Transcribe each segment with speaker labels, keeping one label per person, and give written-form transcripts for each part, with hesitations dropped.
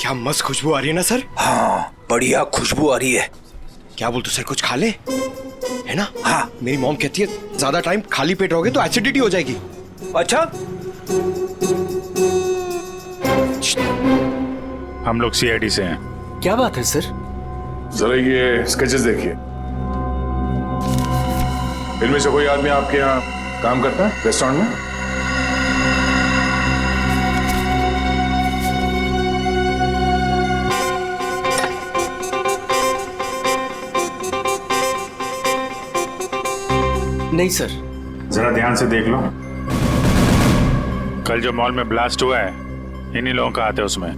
Speaker 1: क्या मस्त खुशबू आ रही है ना सर।
Speaker 2: हाँ बढ़िया खुशबू आ रही है।
Speaker 1: क्या बोलते सर, कुछ खा ले, है ना?
Speaker 2: हाँ
Speaker 1: मेरी मॉम कहती है ज्यादा टाइम खाली पेट रहोगे तो एसिडिटी हो जाएगी।
Speaker 2: अच्छा,
Speaker 3: हम लोग सीआईडी से हैं।
Speaker 4: क्या बात है सर?
Speaker 5: जरा ये स्केचेस देखिए। इनमें से कोई आदमी आपके यहाँ काम करता है रेस्टोरेंट में?
Speaker 4: नहीं सर।
Speaker 3: जरा ध्यान से देख लो। कल जो मॉल में ब्लास्ट हुआ है, इन्हीं लोगों का हाथ है उसमें।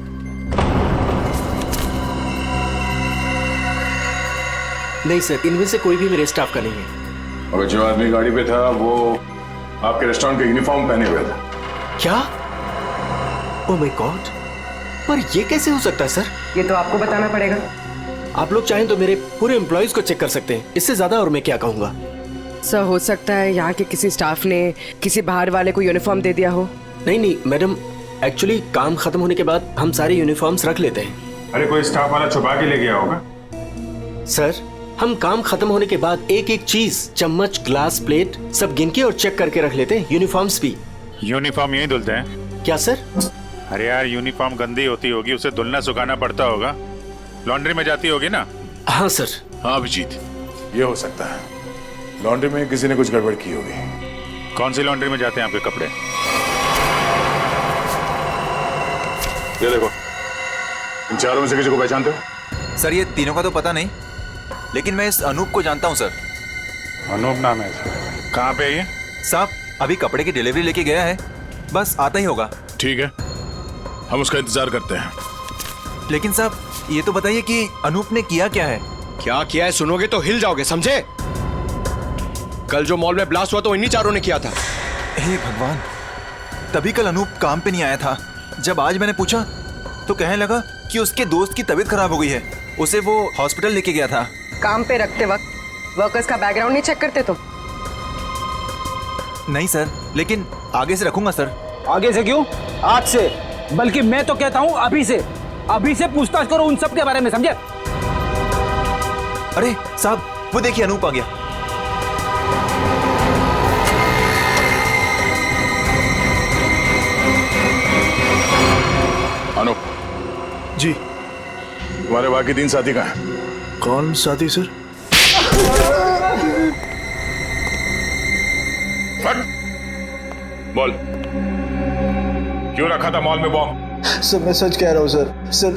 Speaker 4: नहीं सर, इनमें से कोई भी मेरे स्टाफ का नहीं है।
Speaker 5: और जो आदमी गाड़ी पे था वो आपके रेस्टोरेंट का यूनिफॉर्म पहने हुए था।
Speaker 4: क्या? ओह माय गॉड, पर ये कैसे हो सकता है सर?
Speaker 6: ये तो आपको बताना पड़ेगा।
Speaker 4: आप लोग चाहें तो मेरे पूरे एम्प्लॉयज को चेक कर सकते हैं, इससे ज्यादा और मैं क्या कहूँगा।
Speaker 6: सर हो सकता है यहाँ के किसी स्टाफ ने किसी बाहर वाले को यूनिफॉर्म दे दिया हो।
Speaker 4: नहीं मैडम, एक्चुअली काम खत्म होने के बाद हम सारे यूनिफॉर्म्स रख लेते हैं।
Speaker 3: अरे कोई स्टाफ वाला छुपा के ले गया होगा।
Speaker 4: सर हम काम खत्म होने के बाद एक एक चीज, चम्मच, ग्लास, प्लेट सब गिन के और चेक करके रख लेते हैं, यूनिफॉर्म्स भी।
Speaker 3: यूनिफॉर्म यही धुलते हैं
Speaker 4: क्या सर?
Speaker 3: अरे यार यूनिफॉर्म गंदी होती होगी, उसे धुलना सुखाना पड़ता होगा, लॉन्ड्री में जाती होगी ना।
Speaker 4: हाँ सर।
Speaker 5: हाँ अभिजीत, ये हो सकता है लॉन्ड्री में किसी ने कुछ गड़बड़ की होगी।
Speaker 3: कौन सी लॉन्ड्री में जाते हैं आपके कपड़े?
Speaker 5: ये देखो, इन चारों में से किसी को पहचानते हो?
Speaker 2: सर ये तीनों का तो पता नहीं, लेकिन मैं इस अनूप को जानता हूँ सर।
Speaker 3: अनूप नाम है इसका। कहाँ पे है ये?
Speaker 2: साहब अभी कपड़े की डिलीवरी लेके गया है, बस आता ही होगा।
Speaker 5: ठीक है, हम उसका इंतजार करते हैं।
Speaker 2: लेकिन साहब ये तो बताइए कि अनूप ने किया क्या है?
Speaker 1: क्या किया है सुनोगे तो हिल जाओगे, समझे? कल जो मॉल में ब्लास्ट हुआ तो इन्हीं चारों ने किया था।
Speaker 2: हे भगवान, तभी कल अनूप काम पे नहीं आया था। जब आज मैंने पूछा तो कहने लगा कि उसके दोस्त की तबीयत खराब हो गई है, उसे वो हॉस्पिटल लेके गया था।
Speaker 6: काम पे रखते वक्त वर्कर्स का बैकग्राउंड नहीं चेक करते तुम?
Speaker 2: नहीं सर, लेकिन आगे से रखूंगा सर।
Speaker 7: आगे से क्यों, आज से, बल्कि मैं तो कहता हूँ अभी से पूछताछ करो उन सब के बारे में, समझे?
Speaker 2: अरे साहब वो देखिए अनूप आ गया।
Speaker 5: अनूप
Speaker 8: जी।
Speaker 5: तुम्हारे बाकी 3 साथी कहाँ हैं?
Speaker 8: कौन साथी सर?
Speaker 5: बोल, क्यों रखा था मॉल में बॉम्ब?
Speaker 8: सर मैं सच कह रहा हूँ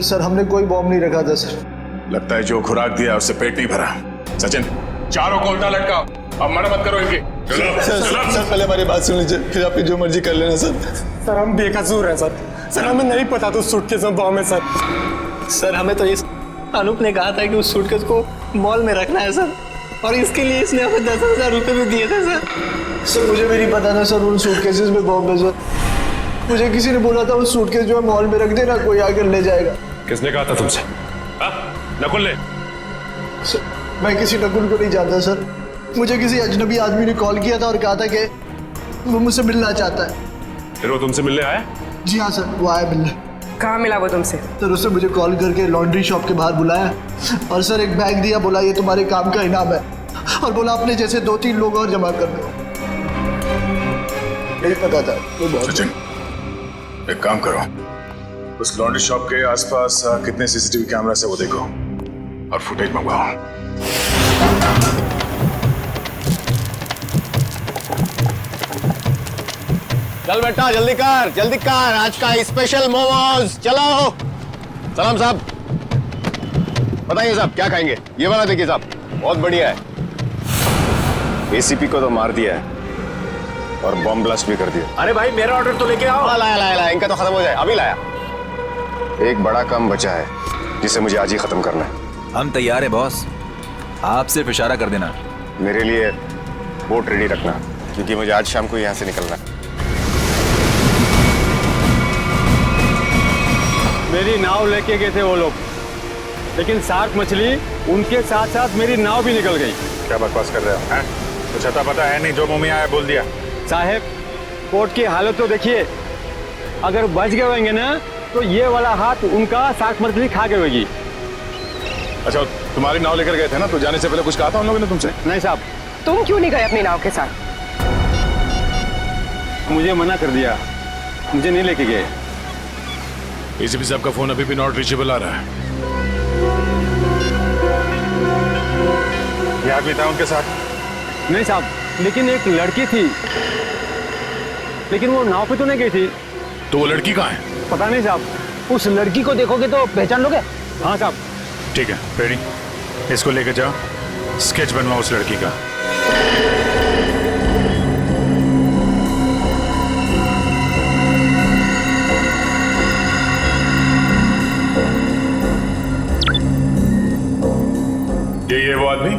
Speaker 8: सर हमने कोई बॉम्ब नहीं रखा था सर।
Speaker 5: लगता है जो खुराक दिया उससे पेट नहीं भरा। सचिन, चारों को उल्टा लटकाओ, अब मना मत करो इनकी।
Speaker 8: सर पहले हमारी बात सुन लीजिए, फिर आप जो मर्जी कर लेना सर।
Speaker 9: सर हम बेकसूर हैं सर हमें नहीं पता था सूटकेस में बॉम्ब है सर
Speaker 7: हमें तो इस अनूप ने कहा था कि उस सूटकेस को मॉल में रखना है सर, और इसके लिए इसने हमें 10,000 रुपये भी दिए थे
Speaker 8: सर मुझे भी नहीं पता था सर उन सूटकेसेस में बॉम्ब है सर। मुझे किसी ने बोला था उस सूटकेस जो है मॉल में रख देना, कोई आकर ले जाएगा।
Speaker 5: किसने कहा था तुमसे? नकुल ने?
Speaker 8: सर मैं किसी नकुल को नहीं जानता सर, मुझे किसी अजनबी आदमी ने कॉल किया था और कहा था कि वो मुझसे मिलना चाहता है।
Speaker 5: फिर वो तुमसे मिलने आया?
Speaker 8: जी हाँ सर, वो आया मिलने।
Speaker 6: कहाँ मिला वो तुमसे?
Speaker 8: सर उसने मुझे कॉल करके लॉन्ड्री शॉप के बाहर बुलाया और सर एक बैग दिया, बोला ये तुम्हारे काम का इनाम है, और बोला अपने जैसे 2-3 लोग और जमा कर दो। नहीं पता था वो बहुत।
Speaker 5: सचिन एक काम करो, उस लॉन्ड्री शॉप के आसपास कितने सीसीटीवी कैमरा से वो देखो और फुटेज मंगवाओ।
Speaker 1: चल बेटा जल्दी कर, आज का स्पेशल मोमोज। चलो सलाम साहब, बताइए साहब क्या खाएंगे? ये वाला देखिए साहब, बहुत बढ़िया है। एसीपी को तो मार दिया है और बॉम्ब ब्लास्ट भी कर दिया।
Speaker 4: अरे भाई मेरा ऑर्डर तो लेके आओ।
Speaker 1: लाया, इनका तो खत्म हो जाए, अभी लाया। एक बड़ा काम बचा है जिसे मुझे आज ही खत्म करना है।
Speaker 2: हम तैयार है बॉस, आप सिर्फ इशारा कर देना।
Speaker 1: मेरे लिए बोट रेडी रखना, क्योंकि मुझे आज शाम को यहाँ से निकलना है।
Speaker 9: मेरी नाव लेके गए थे वो लोग, लेकिन शार्क मछली उनके साथ साथ मेरी नाव भी निकल गई।
Speaker 3: क्या बकवास कर रहे हो? कुछ अता पता है नहीं, जो मुंह में आया बोल दिया।
Speaker 9: साहब कोर्ट की हालत तो देखिए, अगर बच गए होंगे ना तो ये वाला हाथ उनका शार्क मछली खा गई होगी।
Speaker 5: अच्छा, तुम्हारी नाव लेकर गए थे ना, तो जाने से पहले कुछ कहा था उन लोगों ने तुमसे?
Speaker 9: नहीं साहब,
Speaker 6: तुम क्यों नहीं गए अपनी नाव के साथ?
Speaker 9: मुझे मना कर दिया, मुझे नहीं लेके गए।
Speaker 5: एसीपी साहब का फोन अभी भी नॉट रीचेबल आ रहा है।
Speaker 3: ये आदमी था उनके साथ?
Speaker 9: नहीं साहब, लेकिन एक लड़की थी, लेकिन वो नाव पे तो नहीं गई थी।
Speaker 5: तो वो लड़की कहाँ है?
Speaker 9: पता नहीं साहब। उस लड़की को देखोगे तो पहचान लोगे? हाँ साहब।
Speaker 3: ठीक है, रेडी, इसको लेके जाओ, स्केच बनवाओ उस लड़की का।
Speaker 5: ये वो आदमी?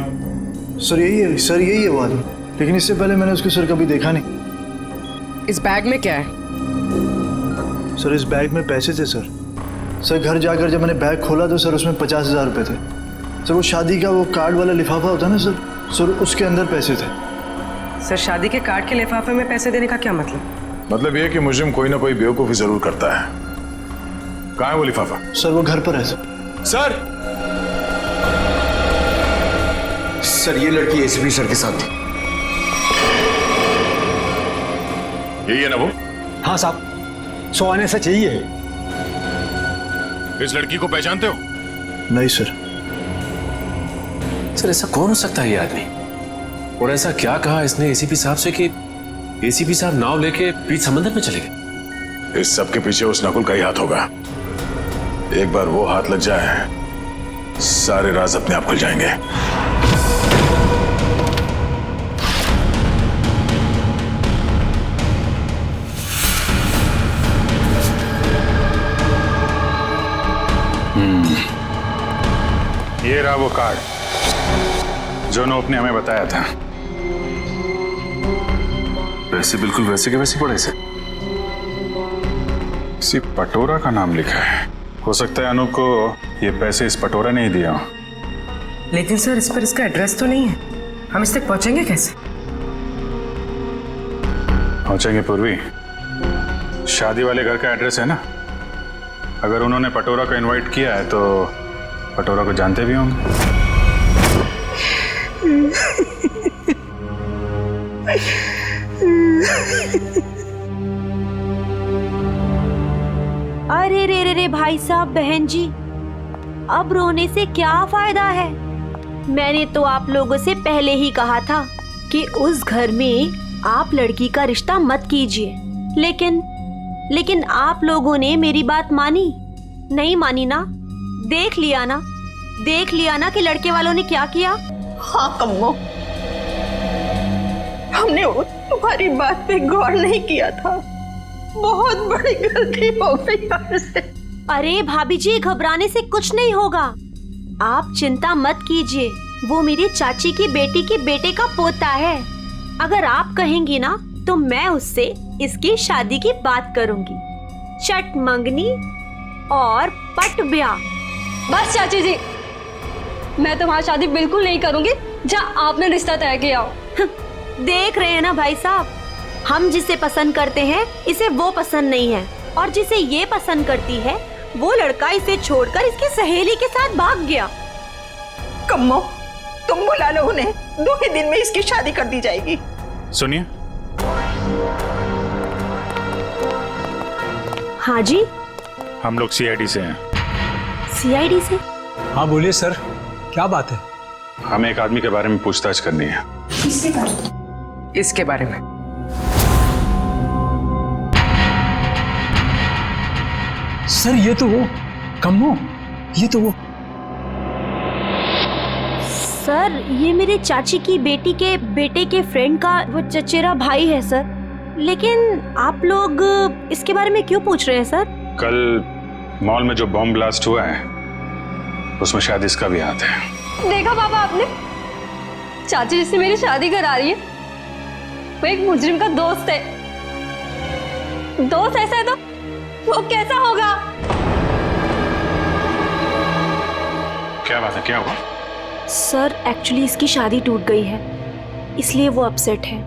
Speaker 8: सर यही है, सर यही है वो आदमी, लेकिन इससे पहले मैंने उसको सर कभी देखा नहीं।
Speaker 6: इस बैग में क्या है?
Speaker 8: सर इस बैग में पैसे थे सर। सर घर जाकर जब मैंने बैग खोला तो सर उसमें 50,000 रुपये थे। सर वो शादी का वो कार्ड वाला लिफाफा होता है ना सर उसके अंदर पैसे थे।
Speaker 6: सर शादी के कार्ड के लिफाफे में पैसे देने का क्या मतलब?
Speaker 5: मतलब ये कि मुजरिम कोई ना कोई बेवकूफ़ी जरूर करता है। कहाँ है वो लिफाफा?
Speaker 8: सर वो घर पर है सर।
Speaker 1: सर ये लड़की एसीपी सर के साथ थी।
Speaker 5: यही है ना वो?
Speaker 9: हाँ साहब, 100 आने से चाहिए।
Speaker 5: इस लड़की को पहचानते हो?
Speaker 8: नहीं सर।
Speaker 10: सर ऐसा कौन हो सकता है ये आदमी? और ऐसा क्या कहा इसने एसीपी साहब से कि एसीपी साहब नाव लेके बीच समंदर में चले गए?
Speaker 5: इस सब के पीछे उस नकुल का ही हाथ होगा। एक बार वो हाथ लग जाए, सारे राज अपने आप खुल जाएंगे।
Speaker 3: ये रहा वो कार्ड जो नोप ने हमें बताया था।
Speaker 5: पैसे बिल्कुल वैसे के वैसे पड़े से।
Speaker 3: किसी पटोरा का नाम लिखा है। हो सकता है अनूप को ये पैसे इस पटोरा ने ही दिया हो।
Speaker 6: लेकिन सर इस पर इसका एड्रेस तो नहीं है, हम इस तक पहुंचेंगे कैसे?
Speaker 3: पहुंचेंगे पूर्वी, शादी वाले घर का एड्रेस है ना। अगर उन्होंने पटोरा को इनवाइट किया है तो पटोरा को जानते भी होंगे।
Speaker 11: अरे रे भाई साहब, बहन जी, अब रोने से क्या फायदा है? मैंने तो आप लोगों से पहले ही कहा था कि उस घर में आप लड़की का रिश्ता मत कीजिए, लेकिन आप लोगों ने मेरी बात मानी नहीं मानी ना? देख लिया ना कि लड़के वालों ने क्या किया।
Speaker 12: हाँ कम्मो, हमने तुम्हारी बात पे गौर नहीं किया था। बहुत बड़ी गलती हो गई हमसे।
Speaker 11: अरे भाभी जी, घबराने से कुछ नहीं होगा, आप चिंता मत कीजिए। वो मेरी चाची की बेटी के बेटे का पोता है। अगर आप कहेंगी ना तो मैं उससे इसकी शादी की बात करूंगी। चट मंगनी और पट ब्याह।
Speaker 13: बस चाची जी, मैं तुम्हारी शादी बिल्कुल नहीं करूंगी जहाँ आपने रिश्ता तय किया हो।
Speaker 11: देख रहे हैं ना भाई साहब, हम जिसे पसंद करते हैं इसे वो पसंद नहीं है, और जिसे ये पसंद करती है वो लड़का इसे छोड़कर इसकी सहेली के साथ भाग गया।
Speaker 12: कम्मो, तुम बुला लो उन्हें, 2 ही दिन में इसकी शादी कर दी जाएगी।
Speaker 3: सुनिए।
Speaker 11: हाँ जी,
Speaker 3: हम लोग सीआईडी से हैं।
Speaker 11: सीआईडी से?
Speaker 14: हाँ बोलिए सर, क्या बात है?
Speaker 3: हमें एक आदमी के बारे में पूछताछ करनी है।
Speaker 6: इसके बारे में?
Speaker 14: सर ये तो वो कम्मो, ये तो वो।
Speaker 11: सर ये मेरे चाची की बेटी के बेटे के फ्रेंड का वो चचेरा भाई है सर। लेकिन आप लोग इसके बारे में क्यों पूछ रहे हैं सर?
Speaker 3: कल मॉल में जो बॉम्ब ब्लास्ट हुआ है उसमें शायद इसका भी हाथ है।
Speaker 13: देखा पापा आपने, चाची जिससे मेरी शादी करा रही है वो एक मुजरिम का दोस्त है। दोस्त ऐसा है तो वो कैसा होगा?
Speaker 3: क्या बात है, क्या हुआ?
Speaker 11: सर एक्चुअली इसकी शादी टूट गई है, इसलिए वो अपसेट है।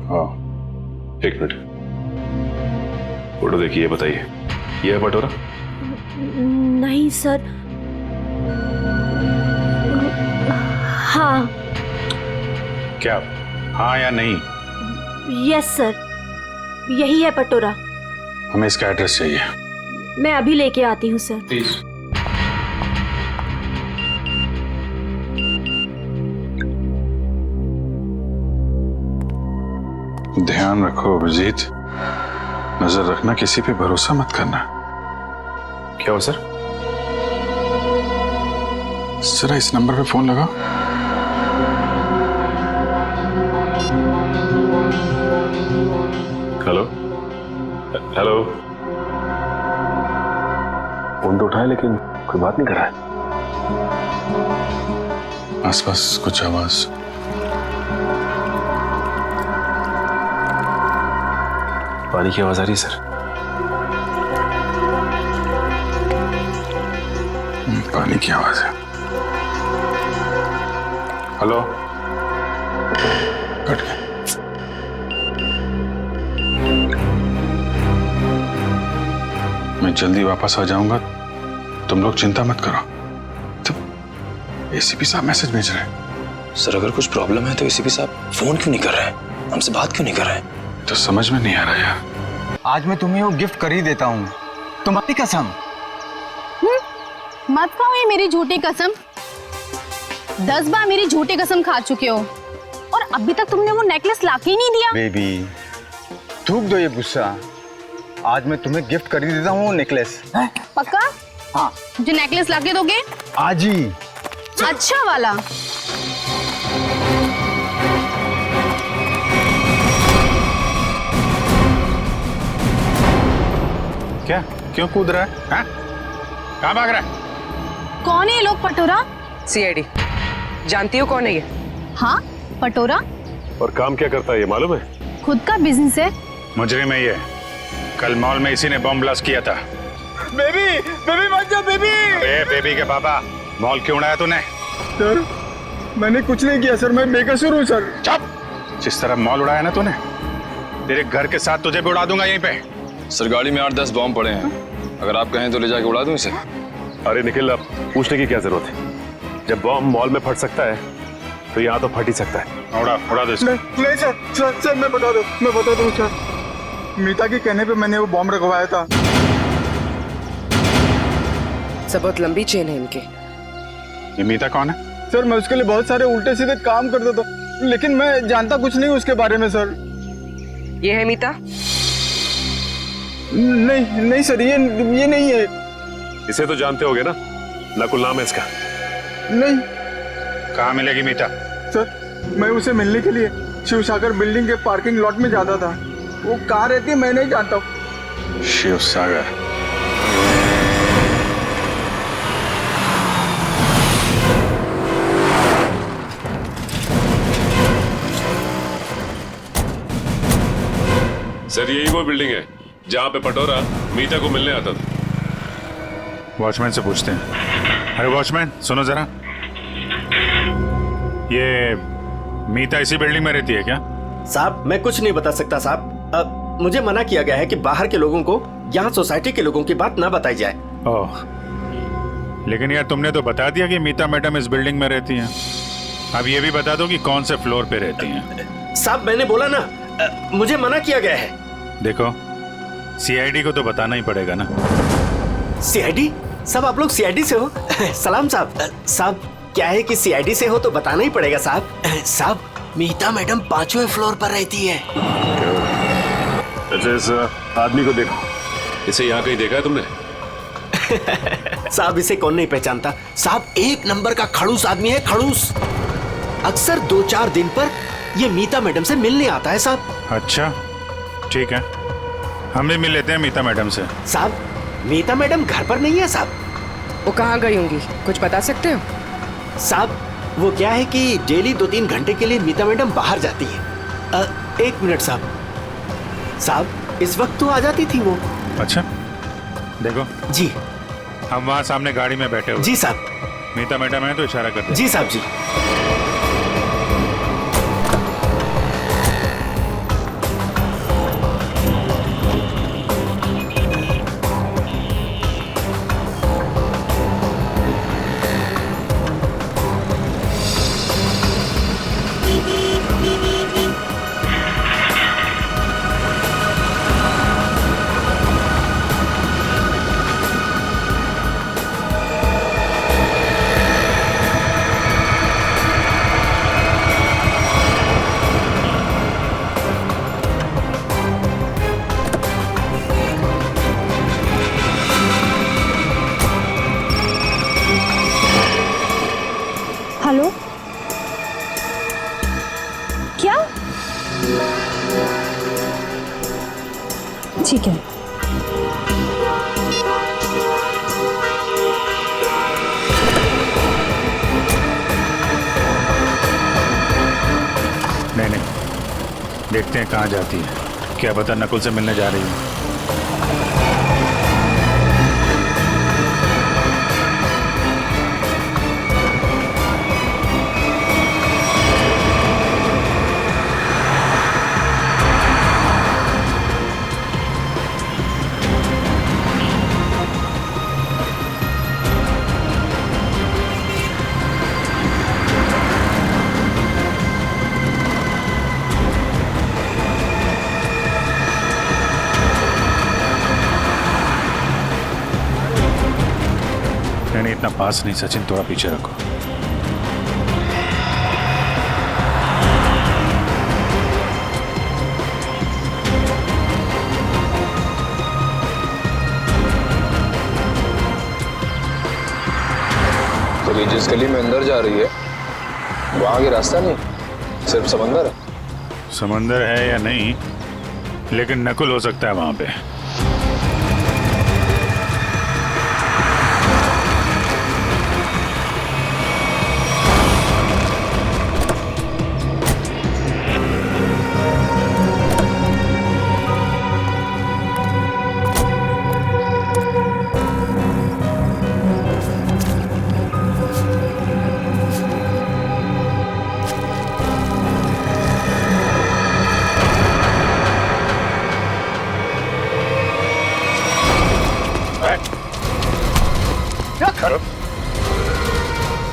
Speaker 5: हाँ, एक मिनट, फोटो देखिए, बताइए।
Speaker 10: ये है पटोरा?
Speaker 11: नहीं सर। हाँ।
Speaker 3: क्या हाँ या नहीं?
Speaker 11: यस सर, यही है पटोरा।
Speaker 3: हमें इसका एड्रेस चाहिए।
Speaker 11: मैं अभी लेके आती हूँ सर।
Speaker 10: प्लीज।
Speaker 3: ध्यान रखो अभिजीत, नजर रखना, किसी पे भरोसा मत करना।
Speaker 10: क्या हो सर?
Speaker 3: जरा इस नंबर पे फोन लगाओ।
Speaker 10: Hello hello. फोन तो उठाए लेकिन कोई बात नहीं कर रहा है।
Speaker 3: आसपास कुछ आवाज?
Speaker 10: पानी की आवाज आ रही है सर।
Speaker 3: पानी की आवाज है। हेलो, कट गया। मैं जल्दी वापस आ जाऊंगा, तुम लोग चिंता मत करो। तो एसीपी साहब मैसेज भेज रहे हैं।
Speaker 15: सर अगर कुछ प्रॉब्लम है तो एसीपी साहब फोन क्यों नहीं कर रहे हैं, हमसे बात क्यों नहीं कर रहे हैं?
Speaker 3: तो समझ में नहीं आ रहा यार।
Speaker 16: आज मैं तुम्हें वो गिफ्ट कर ही देता हूँ, तुम्हारी कसम।
Speaker 17: मत खाओ ये मेरी झूठी कसम। 10 बार मेरी झूठी कसम खा चुके हो और अभी तक तुमने वो नेकलेस लाके ही नहीं दिया।
Speaker 16: बेबी थूक दो ये गुस्सा, आज मैं तुम्हें गिफ्ट कर ही देता हूँ वो नेकलेस।
Speaker 17: पक्का?
Speaker 16: हाँ।
Speaker 17: मुझे नेकलेस लाके दोगे?
Speaker 16: आज ही।
Speaker 17: अच्छा वाला।
Speaker 3: क्या क्यों कूद रहा है? हाँ? कहाँ भाग रहा है?
Speaker 17: कौन है ये लोग पटोरा?
Speaker 6: सीआईडी। जानती हो कौन है ये?
Speaker 17: हाँ पटोरा।
Speaker 3: और काम क्या करता है ये मालूम है?
Speaker 17: खुद का बिजनेस है।
Speaker 3: मुजरिम है ये। कल मॉल में इसी ने बम ब्लास्ट किया था।
Speaker 16: बेबी बेबी मत जाओ बेबी।
Speaker 3: अरे बेबी के पापा, मॉल क्यों उड़ाया तूने?
Speaker 16: सर मैंने कुछ नहीं किया सर, मैं बेकसूर हूँ सर।
Speaker 3: चुप! जिस तरह मॉल उड़ाया ना तूने, तेरे घर के साथ तुझे भी उड़ा दूंगा यहीं पे।
Speaker 15: सर गाड़ी में 8-10 बॉम्ब पड़े हैं, अगर आप कहें तो ले जाके उड़ा दूं इसे।
Speaker 10: अरे निखिल, अब पूछने की क्या जरूरत है? जब बॉम्ब मॉल में फट सकता है तो यहाँ तो फट ही सकता है।
Speaker 3: उड़ा दो इसको।
Speaker 16: नहीं सर मैं बता दूँ सर, मीता के कहने पे मैंने वो बॉम्ब रखवाया था।
Speaker 6: सब बहुत लंबी चेन है इनके।
Speaker 3: ये मीता कौन है?
Speaker 16: सर मैं उसके लिए बहुत सारे उल्टे सीधे काम करता था, लेकिन मैं जानता कुछ नहीं उसके बारे में सर।
Speaker 6: ये है मीता?
Speaker 16: नहीं सर, ये नहीं है।
Speaker 10: इसे तो जानते होगे ना, नकुल नाम है इसका।
Speaker 16: नहीं।
Speaker 3: कहाँ मिलेगी मीता?
Speaker 16: सर मैं उसे मिलने के लिए शिव सागर बिल्डिंग के पार्किंग लॉट में जाता था, वो कहाँ रहती है मैं नहीं जानता हूँ।
Speaker 3: शिव सागर?
Speaker 10: सर यही वो बिल्डिंग है जहाँ पे पटोरा मीता को मिलने आता था।
Speaker 3: वॉचमैन से पूछते हैं। अरे वॉचमैन सुनो जरा, ये मीता इसी बिल्डिंग में रहती है क्या?
Speaker 4: साहब मैं कुछ नहीं बता सकता साहब, मुझे मना किया गया है कि बाहर के लोगों को यहाँ सोसाइटी के लोगों की बात ना बताई जाए।
Speaker 3: ओह, लेकिन यार तुमने तो बता दिया कि मीता मैडम इस बिल्डिंग में रहती हैं। अब ये भी बता दो कि कौन से फ्लोर पे रहती हैं।
Speaker 4: साहब मैंने बोला ना, मुझे मना किया गया है।
Speaker 3: देखो सीआईडी को तो बताना ही पड़ेगा ना।
Speaker 4: सीआईडी? सब आप लोग सीआईडी से हो? सलाम साहब। साहब क्या है कि सीआईडी से हो तो बताना ही पड़ेगा साहब। साहब मीता मैडम 5वें फ्लोर पर रहती है।
Speaker 10: अच्छा इस आदमी को देखो, इसे यहाँ कहीं देखा है तुमने?
Speaker 4: साहब इसे कौन नहीं पहचानता साहब, 1 नंबर का खड़ूस आदमी है, खड़ूस। अक्सर 2-4 दिन पर ये मीता मैडम से मिलने आता है साहब।
Speaker 3: अच्छा ठीक है, हम भी मिल लेते हैं मीता मैडम से।
Speaker 4: साहब मीता मैडम घर पर नहीं है साहब।
Speaker 6: वो कहाँ गई होंगी, कुछ बता सकते हो?
Speaker 4: साहब वो क्या है कि डेली 2-3 घंटे के लिए मीता मैडम बाहर जाती है। 1 मिनट साहब इस वक्त तो आ जाती थी वो।
Speaker 3: अच्छा देखो
Speaker 4: जी,
Speaker 3: हम वहाँ सामने गाड़ी में बैठे हुए।
Speaker 4: जी साहब।
Speaker 3: मीता मैडम है तो इशारा करते।
Speaker 4: जी साहब जी।
Speaker 17: क्या? ठीक है।
Speaker 3: नहीं, देखते हैं कहाँ जाती है। क्या पता नकुल से मिलने जा रही है। नहीं, इतना पास नहीं सचिन, थोड़ा पीछे रखो।
Speaker 15: तो ये जिस गली में अंदर जा रही है वहां आगे रास्ता नहीं, सिर्फ समंदर है।
Speaker 3: समंदर है या नहीं, लेकिन नकुल हो सकता है वहां पे।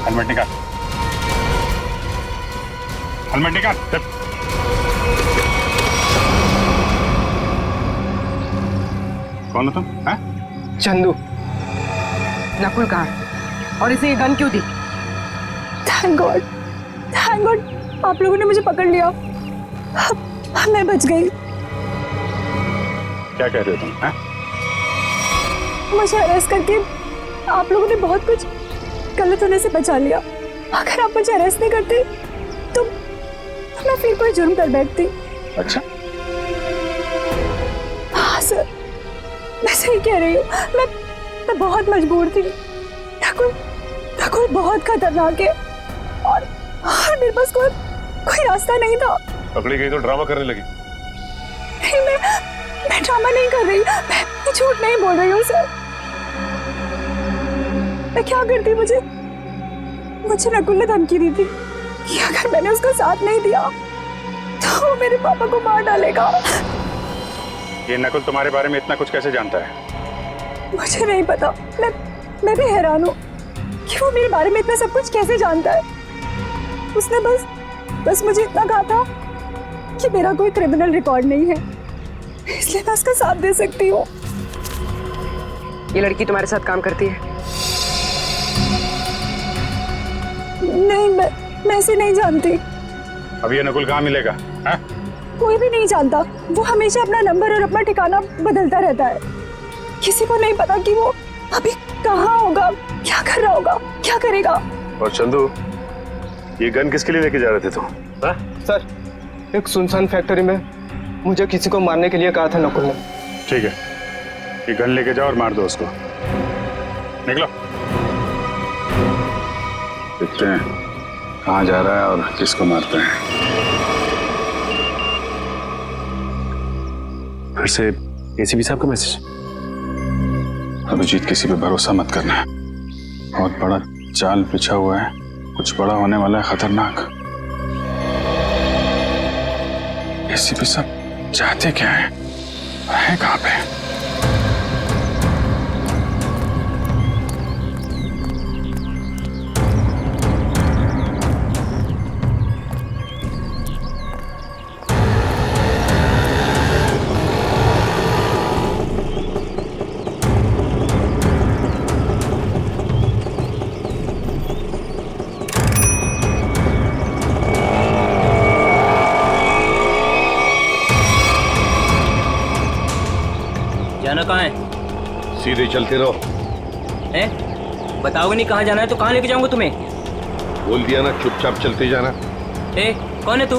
Speaker 3: हेलमेट निकाल, हेलमेट निकाल। कौन हो तुम?
Speaker 6: चंदू। नकुल कहाँ है? और इसे ये गन क्यों दी?
Speaker 17: थैंक गॉड, थैंक गॉड, आप लोगों ने मुझे पकड़ लिया। मैं बच गई।
Speaker 3: क्या कह रहे हो तुम?
Speaker 17: मुझे अरेस्ट करके आप लोगों ने बहुत कुछ गलत होने से बचा लिया। अगर आप मुझे अरेस्ट नहीं करते तो मैं फिर कोई जुर्म कर बैठती।
Speaker 3: अच्छा,
Speaker 17: हाँ सर, मैं सही कह रही हूँ। मैं बहुत मजबूर थी। नकुल बहुत खतरनाक है और मेरे पास कोई रास्ता नहीं था।
Speaker 3: पकड़ी गई तो ड्रामा करने लगी।
Speaker 17: नहीं, मैं ड्रामा नहीं कर रही, मैं झूठ नहीं बोल रही हूँ सर। मैं क्या करती, मुझे नकुल ने धमकी दी थी कि अगर मैंने उसका साथ नहीं दिया तो वो मेरे पापा को मार डालेगा।
Speaker 3: ये नकुल तुम्हारे बारे में इतना कुछ कैसे जानता है?
Speaker 17: मुझे नहीं पता, मैं भी हैरान हूँ कि वो मेरे बारे में इतना सब कुछ कैसे जानता है। उसने बस मुझे इतना कहा था कि मेरा कोई क्रिमिनल रिकॉर्ड नहीं है, इसलिए मैं उसका साथ दे सकती हूँ।
Speaker 6: ये लड़की तुम्हारे साथ काम करती है?
Speaker 17: नहीं, मैं ऐसे नहीं जानती।
Speaker 3: अब ये नकुल कहाँ मिलेगा?
Speaker 17: कोई भी नहीं जानता। वो हमेशा अपना नंबर और अपना ठिकाना बदलता रहता है। किसी को नहीं पता कि वो अभी कहाँ होगा, क्या कर रहा होगा, क्या करेगा।
Speaker 5: और चंदू, ये गन किसके लिए लेके जा रहे थे तुम?
Speaker 16: सर, एक सुनसान फैक्ट्री में मुझे किसी को मारने के लिए कहा था नकुल ने।
Speaker 3: ठीक है, ये गन लेके जाओ और मार दो उसको। निकलो। देखते हैं कहाँ जा रहा है और किसको मारते हैं।
Speaker 10: फिर से एसीपी साहब का मैसेज।
Speaker 3: अभिजीत, किसी पे भरोसा मत करना है, बहुत बड़ा जाल बिछा हुआ है, कुछ बड़ा होने वाला है, खतरनाक। एसीपी साहब चाहते क्या है कहाँ पे?
Speaker 7: जाना कहाँ है?
Speaker 1: सीधे चलते रहो।
Speaker 7: बताओगे नहीं कहाँ जाना है तो कहाँ लेके जाऊंगा तुम्हें?
Speaker 1: बोल दिया ना, चुपचाप चलते जाना।
Speaker 7: कौन है तू?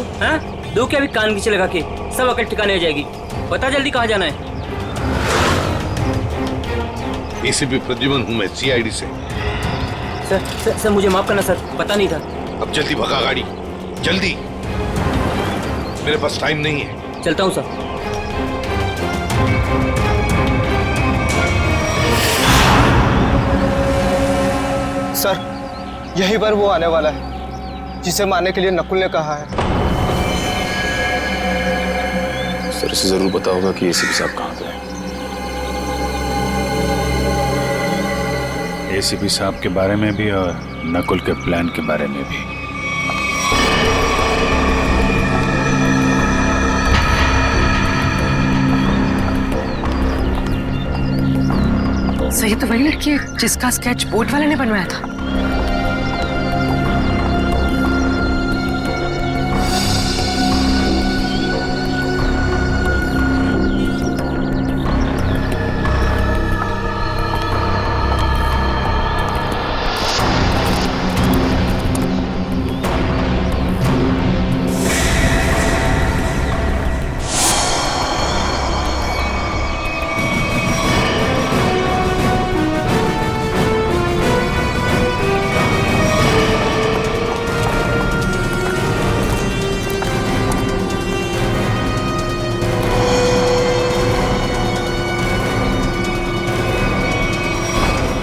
Speaker 18: दो क्या भी कान नीचे लगा के, सब अकल ठिकाने आ जाएगी। बता जल्दी कहाँ जाना है।
Speaker 19: एसीपी प्रद्युमन हूँ मैं, सीआईडी से।
Speaker 18: सर मुझे माफ करना सर, पता नहीं था।
Speaker 19: अब जल्दी भगा गाड़ी, जल्दी, मेरे पास टाइम नहीं है।
Speaker 18: चलता हूँ सर।
Speaker 7: सर यहीं पर वो आने वाला है जिसे मारने के लिए नकुल ने कहा है।
Speaker 15: सर इसे जरूर पता होगा कि एसीपी साहब कहाँ पे हैं।
Speaker 3: एसीपी साहब के बारे में भी और नकुल के प्लान के बारे में भी।
Speaker 6: सही तो वही लड़की है जिसका स्केच बोर्ड वाले ने बनवाया था।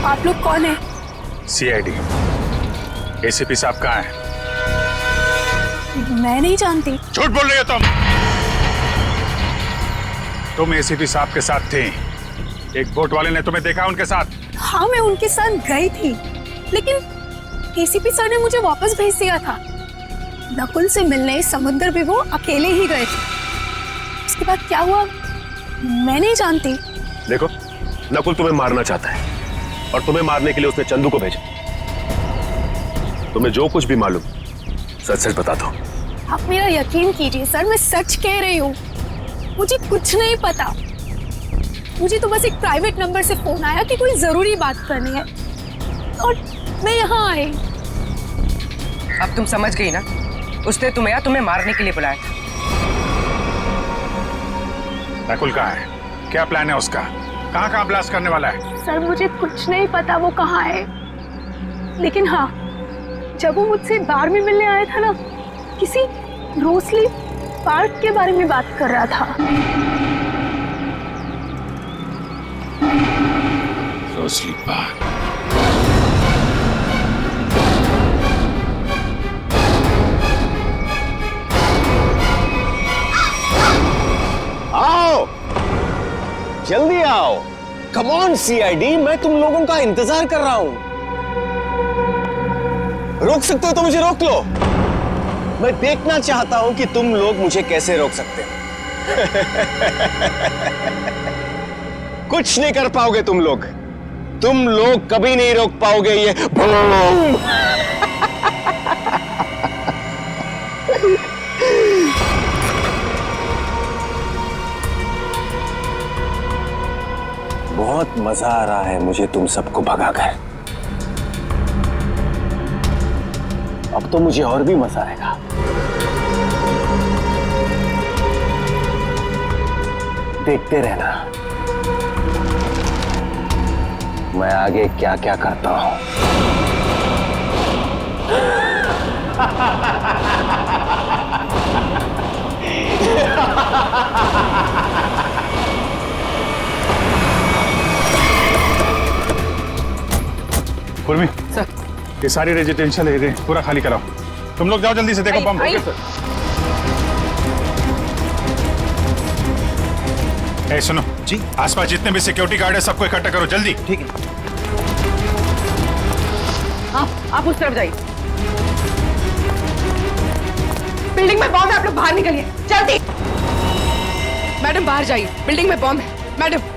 Speaker 17: आप लोग कौन है?
Speaker 3: सीआईडी। एसीपी साहब कहाँ हैं?
Speaker 17: मैं नहीं जानती।
Speaker 3: झूठ बोल रही हो तुम एसीपी साहब के साथ थे। एक बोट वाले ने तुम्हें देखा उनके साथ?
Speaker 17: हाँ मैं उनके साथ गई थी, लेकिन एसीपी सर ने मुझे वापस भेज दिया था। नकुल से मिलने समुद्र भी वो अकेले ही गए थे। उसके बाद क्या हुआ मैं नहीं जानती।
Speaker 10: देखो नकुल तुम्हें मारना चाहता है और तुम्हें मारने के लिए उसने चंदू को भेजा। तुम्हें जो कुछ भी मालूम सच सच बता दो।
Speaker 17: आप मेरा यकीन कीजिए सर, मैं सच कह रही हूँ। मुझे कुछ नहीं पता। मुझे तो बस एक प्राइवेट नंबर से फोन आया कि कोई जरूरी बात करनी है और मैं यहाँ आई।
Speaker 6: अब तुम समझ गई ना, उसने तुम्हें मारने के लिए बुलाया था।
Speaker 3: नकुल कहाँ है? क्या प्लान है उसका? कहाँ ब्लास्ट करने वाला है?
Speaker 17: सर मुझे कुछ नहीं पता वो कहाँ है, लेकिन हाँ जब वो मुझसे बार में मिलने आया था ना, किसी रोसली पार्क के बारे में बात कर रहा था।
Speaker 10: Rosalie park?
Speaker 1: आओ, जल्दी आओ। कम ऑन सीआईडी, मैं तुम लोगों का इंतजार कर रहा हूं। रोक सकते हो तो मुझे रोक लो। मैं देखना चाहता हूं कि तुम लोग मुझे कैसे रोक सकते हो। कुछ नहीं कर पाओगे तुम लोग कभी नहीं रोक पाओगे ये बूम। बहुत मजा आ रहा है मुझे तुम सबको भगाकर। अब तो मुझे और भी मजा आएगा। देखते रहना मैं आगे क्या क्या करता हूं।
Speaker 3: पूर्वी
Speaker 6: सर,
Speaker 3: ये सारी रेजिडेंशियल एरिया पूरा खाली कराओ। तुम लोग जाओ जल्दी से, देखो बम। ए सुनो जी, आसपास जितने भी सिक्योरिटी गार्ड है सबको इकट्ठा करो जल्दी।
Speaker 2: ठीक है।
Speaker 6: आप उस तरफ जाइए। बिल्डिंग में बॉम्ब है, आप लोग बाहर निकलिए जल्दी। मैडम बाहर जाइए, बिल्डिंग में बॉम्ब है।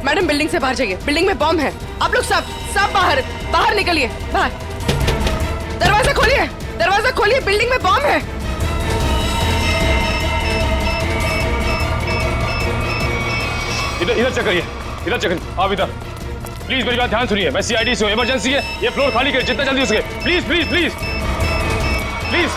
Speaker 6: मैडम बिल्डिंग से बाहर जाइए, बिल्डिंग में बॉम्ब है। आप लोग सब बाहर निकलिए। बाहर दरवाजा खोलिए, बिल्डिंग में बॉम्ब है।
Speaker 9: इधर चेक करिए, आप इधर प्लीज मेरी बात ध्यान सुनिए। मैं सीआईडी से हूँ, इमरजेंसी है, ये फ्लोर खाली करिए जितना जल्दी हो सके। Please please please please.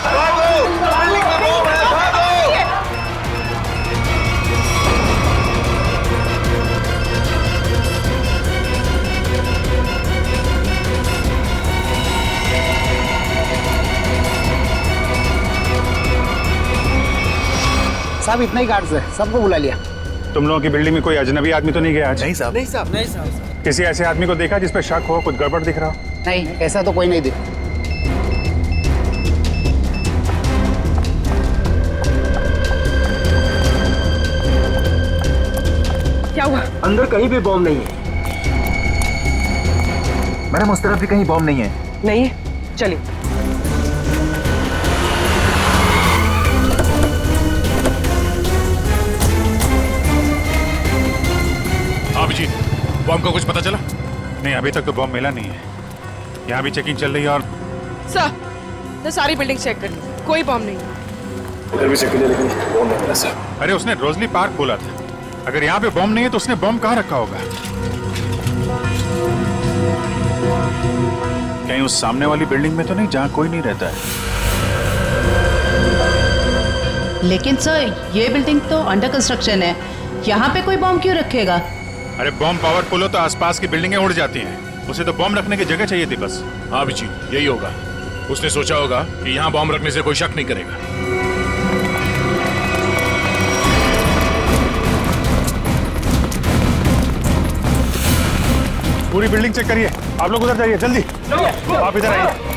Speaker 20: साहब इतना ही कार्ड है, सबको बुला लिया।
Speaker 3: तुम लोगों की बिल्डिंग में कोई अजनबी आदमी तो नहीं गया आज?
Speaker 2: नहीं साहब।
Speaker 4: नहीं साहब, नहीं साहब।
Speaker 3: किसी ऐसे आदमी को देखा जिस पे शक हो, कुछ गड़बड़ दिख रहा हो?
Speaker 20: नहीं, ऐसा तो कोई नहीं दिख।
Speaker 6: क्या हुआ?
Speaker 4: अंदर कहीं भी बॉम्ब नहीं है।
Speaker 2: मैडम उस तरफ भी कहीं बॉम्ब नहीं है।
Speaker 6: नहीं है, चलिए।
Speaker 3: अभिजीत, बॉम्ब का कुछ पता चला? नहीं, अभी तक तो बॉम्ब मिला नहीं है। यहाँ भी चेकिंग चल रही है और
Speaker 6: सर, मैं सारी बिल्डिंग चेक कर ली, कोई बॉम्ब नहीं है।
Speaker 5: इधर भी चेक किया लेकिन बॉम्ब नहीं मिला सर।
Speaker 3: अरे उसने रोजली पार्क बोला था। अगर यहाँ पे बॉम्ब नहीं है तो उसने बॉम्ब कहाँ रखा होगा? कहीं उस सामने वाली बिल्डिंग में तो नहीं जहाँ कोई नहीं रहता है?
Speaker 21: लेकिन सर ये बिल्डिंग तो अंडर कंस्ट्रक्शन है, यहाँ पे कोई बॉम्ब क्यों रखेगा?
Speaker 3: अरे बॉम्ब पावरफुल हो तो आसपास की बिल्डिंगें उड़ जाती हैं। उसे तो बॉम्ब रखने की जगह चाहिए थी बस।
Speaker 19: हाँ अभिजीत, यही होगा। उसने सोचा होगा कि यहाँ बॉम्ब रखने से कोई शक नहीं करेगा।
Speaker 3: पूरी बिल्डिंग चेक करिए। आप लोग उधर जाइए, जल्दी। आप इधर आइए।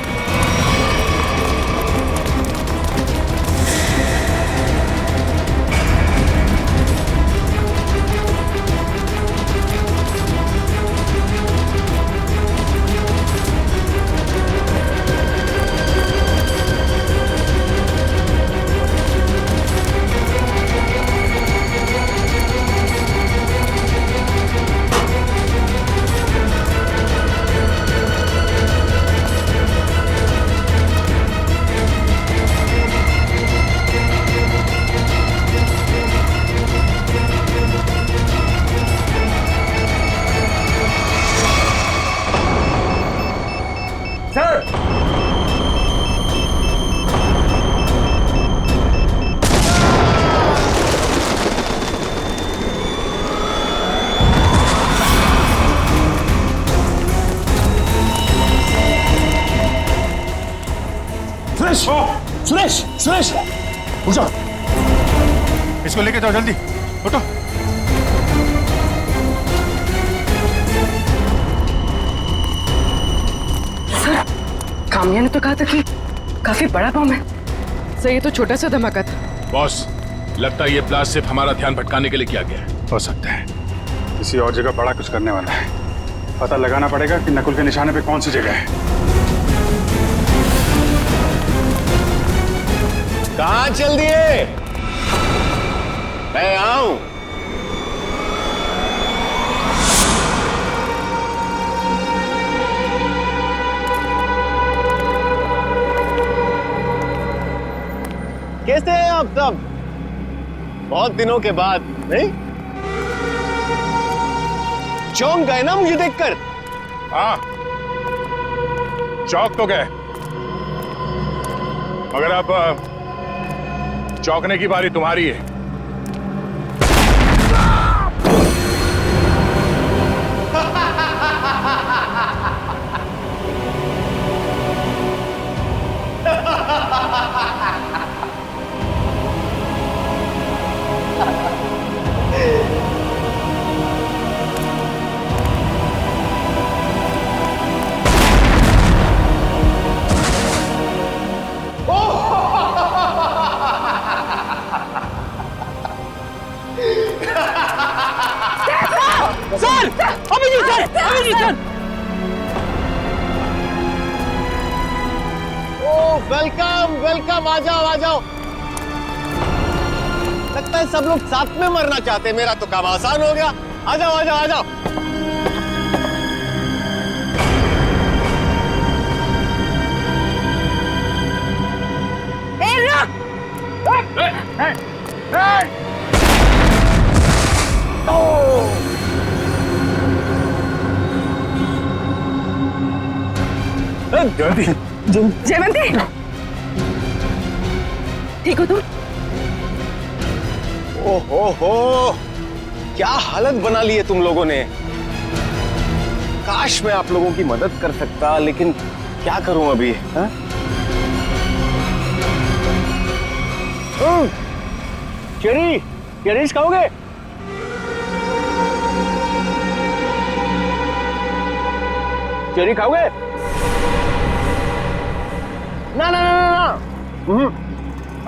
Speaker 9: सुरेश, सुरेश, उठ जाओ।
Speaker 3: इसको लेके जाओ जल्दी, उठो।
Speaker 6: सर, काम्या ने तो कहा था कि काफी बड़ा बॉम्ब है। सर ये तो छोटा सा धमाका था।
Speaker 19: बॉस, लगता है ये ब्लास्ट सिर्फ हमारा ध्यान भटकाने के लिए किया गया है।
Speaker 3: हो सकता है किसी और जगह बड़ा कुछ करने वाला है। पता लगाना पड़ेगा कि नकुल के निशाने पे कौन सी जगह है।
Speaker 1: कहाँ चल दिए? मैं आऊं। कैसे हैं आप सब? बहुत दिनों के बाद, नहीं? चौंक गए ना मुझे देखकर?
Speaker 3: हाँ, चौंक तो गए, मगर अब चौंकने की बारी तुम्हारी है।
Speaker 9: Sir, Abhijit sir, Abhijit sir.
Speaker 1: ओ वेलकम वेलकम, आ जाओ आ जाओ। लगता है सब लोग साथ में मरना चाहते हैं। मेरा तो काम आसान हो गया। आ जाओ आ जाओ आ जाओ।
Speaker 6: जयवंती, ठीक हो तुम?
Speaker 1: ओहो, क्या हालत बना ली है तुम लोगों ने। काश मैं आप लोगों की मदद कर सकता, लेकिन क्या करूं अभी? हा? चेरी, चेरीज खाओगे? चेरी खाओगे? ना ना ना ना,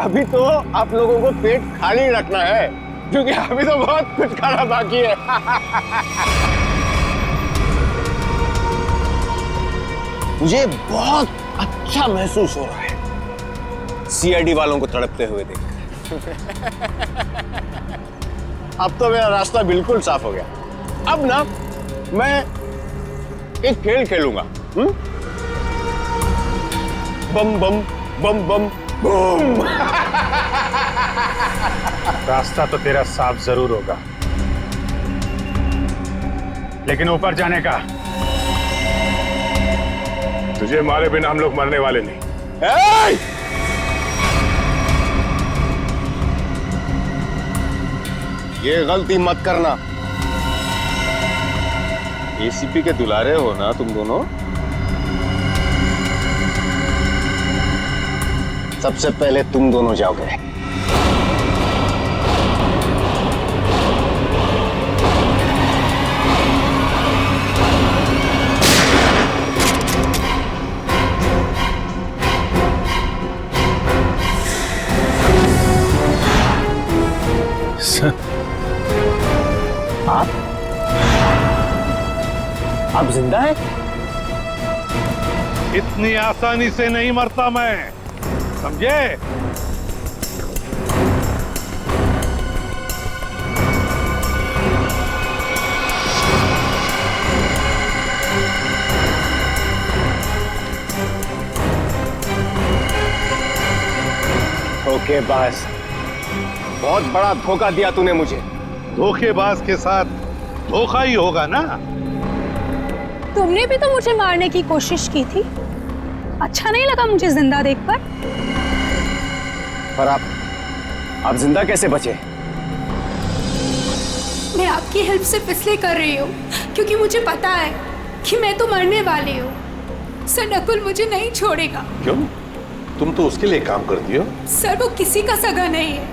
Speaker 1: अभी तो आप लोगों को पेट खाली रखना है, क्योंकि अभी तो बहुत कुछ खाना बाकी है। मुझे बहुत अच्छा महसूस हो रहा है सीआईडी वालों को तड़पते हुए देखकर। अब तो मेरा रास्ता बिल्कुल साफ हो गया। अब ना मैं एक खेल खेलूंगा। बम बम बम बम बम।
Speaker 3: रास्ता तो तेरा साफ जरूर होगा, लेकिन ऊपर जाने का
Speaker 10: तुझे मारे बिना हम लोग मरने वाले नहीं।
Speaker 1: ये गलती मत करना। एसीपी के दुलारे हो ना तुम दोनों। सबसे पहले तुम दोनों जाओगे। आप जिंदा हैं?
Speaker 19: इतनी आसानी से नहीं मरता मैं, समझे?
Speaker 1: धोखेबाज, बहुत बड़ा धोखा दिया तूने मुझे।
Speaker 19: धोखेबाज के साथ धोखा ही होगा ना।
Speaker 17: तुमने भी तो मुझे मारने की कोशिश की थी, अच्छा नहीं लगा मुझे जिंदा देखकर।
Speaker 1: पर आप जिंदा कैसे बचे?
Speaker 17: मैं आपकी हेल्प सिर्फ इसलिए कर रही हूँ क्योंकि मुझे पता है कि मैं तो मरने वाली हूँ। सर नकुल मुझे नहीं छोड़ेगा।
Speaker 19: क्यों? तुम तो उसके लिए काम करती हो।
Speaker 17: सर वो किसी का सगा नहीं है,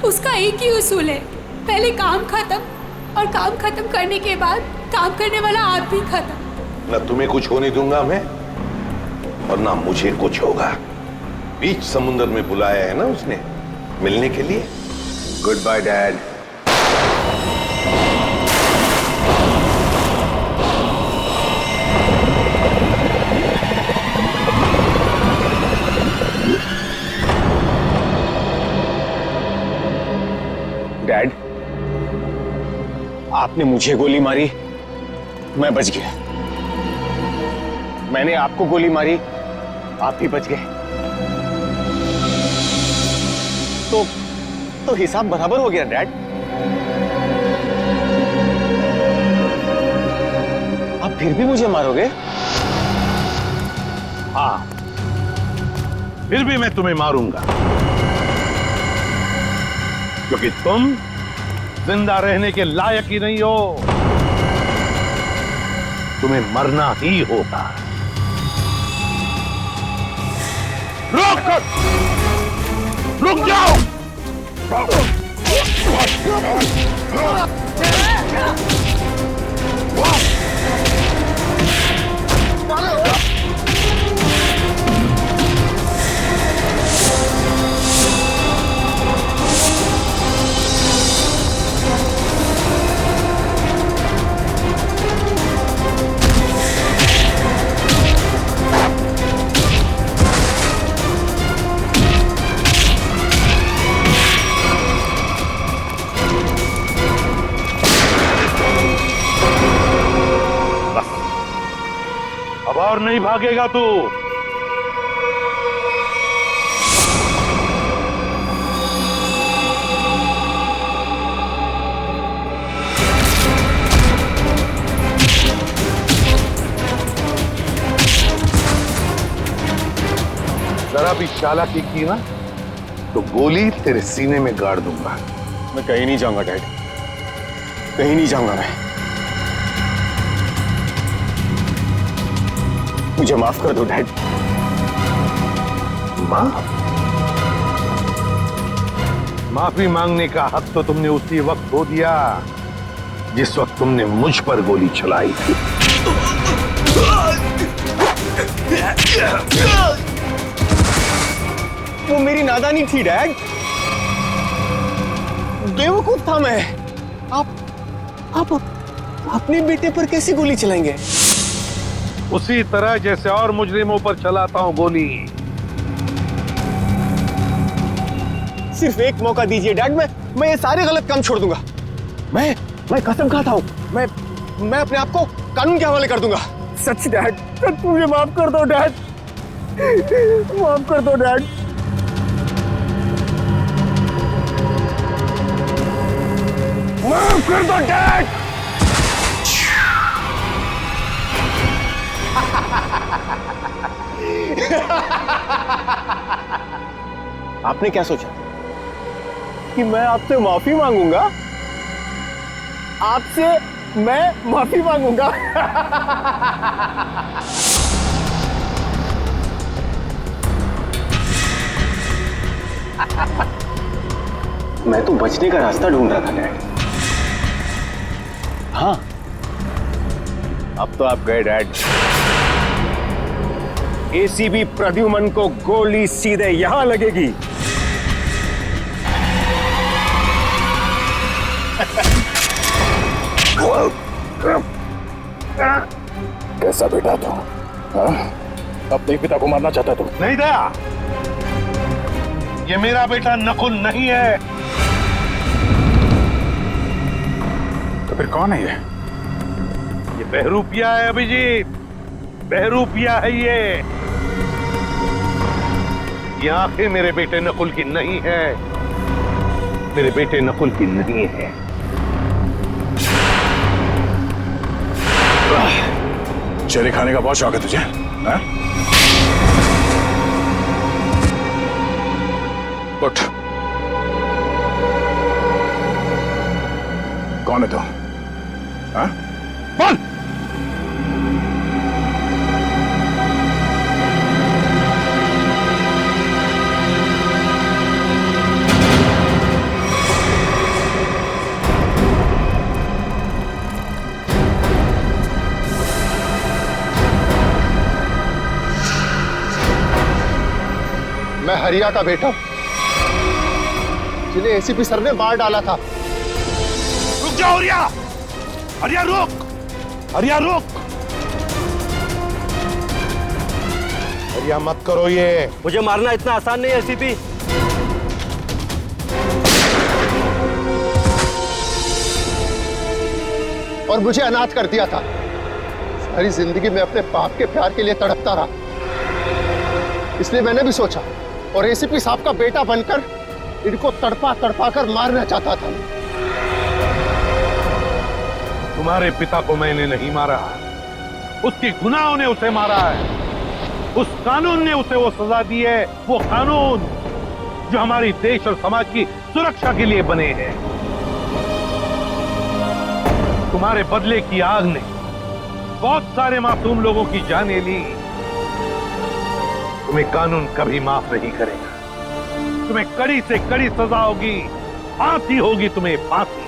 Speaker 17: उसका एक ही उसूल है, पहले काम खत्म और काम खत्म करने के बाद काम करने वाला आदमी खत्म।
Speaker 19: ना तुम्हें कुछ होने दूंगा मैं और ना मुझे कुछ होगा। बीच समुद्र में बुलाया है ना उसने मिलने के लिए।
Speaker 10: Good bye dad.
Speaker 1: डैड, आपने मुझे गोली मारी, मैं बच गया। मैंने आपको गोली मारी, आप भी बच गए। तो हिसाब बराबर हो गया डैड। आप फिर भी मुझे मारोगे?
Speaker 19: हाँ, फिर भी मैं तुम्हें मारूंगा, क्योंकि तुम जिंदा रहने के लायक ही नहीं हो। तुम्हें मरना ही होगा। रुक जाओ! अब और नहीं भागेगा तू। जरा भी चालाकी की ना तो गोली तेरे सीने में गाड़ दूंगा।
Speaker 1: मैं कहीं नहीं जाऊंगा डैड, कहीं नहीं जाऊंगा मैं। मुझे माफ कर दो डैड।
Speaker 19: माफ?
Speaker 8: माफी मांगने का हक तो तुमने उसी वक्त खो दिया जिस वक्त तुमने मुझ पर गोली चलाई थी।
Speaker 1: वो मेरी नादानी थी डैड, बेवकूफ था मैं। आप अपने बेटे पर कैसे गोली चलाएंगे?
Speaker 8: उसी तरह जैसे और मुजरिमों पर चलाता हूं गोली।
Speaker 1: सिर्फ एक मौका दीजिए डैड, मैं ये सारे गलत काम छोड़ दूंगा। मैं कसम खाता हूं, मैं अपने आप को कानून के हवाले कर दूंगा। सच डैड, सच मुझे माफ कर दो डैड, माफ कर दो डैड। माफ कर दो डैड। आपने क्या सोचा कि मैं आपसे माफी मांगूंगा? आपसे मैं माफी मांगूंगा? मैं तो बचने का रास्ता ढूंढ रहा था डैड। हाँ, अब तो आप गए डैड। एसीबी प्रद्युमन को गोली सीधे यहां लगेगी।
Speaker 5: कैसा बेटा तू? अपने पिता को मारना चाहता तू?
Speaker 8: नहीं दया, ये मेरा बेटा नकुल नहीं है।
Speaker 3: तो फिर कौन है
Speaker 8: ये बहरूपिया है अभिजीत, बहरूपिया है ये आंखें मेरे बेटे नकुल की नहीं है, मेरे बेटे नकुल की नहीं है।
Speaker 5: चेहरे खाने का बहुत शौक है तुझे, हाँ? उठ। कौन है तू? हाँ? बोल।
Speaker 1: मैं हरिया का बेटा हूं, जिन्हें एसीपी सर ने मार डाला था।
Speaker 8: रुक जाओ हरिया, हरिया रुक, हरिया रुक, हरिया मत करो ये।
Speaker 4: मुझे मारना इतना आसान नहीं है एसीपी।
Speaker 1: और मुझे अनाथ कर दिया था। सारी जिंदगी में अपने बाप के प्यार के लिए तड़पता रहा, इसलिए मैंने भी सोचा और एसीपी साहब का बेटा बनकर इनको तड़पा तड़पा कर मारना चाहता था।
Speaker 8: तुम्हारे पिता को मैंने नहीं मारा, उसके गुनाहों ने उसे मारा है। उस कानून ने उसे वो सजा दी है, वो कानून जो हमारी देश और समाज की सुरक्षा के लिए बने हैं। तुम्हारे बदले की आग ने बहुत सारे मासूम लोगों की जानें ली। तुम्हें कानून कभी माफ नहीं करेगा, तुम्हें कड़ी से कड़ी सजा होगी, फांसी होगी तुम्हें, फांसी।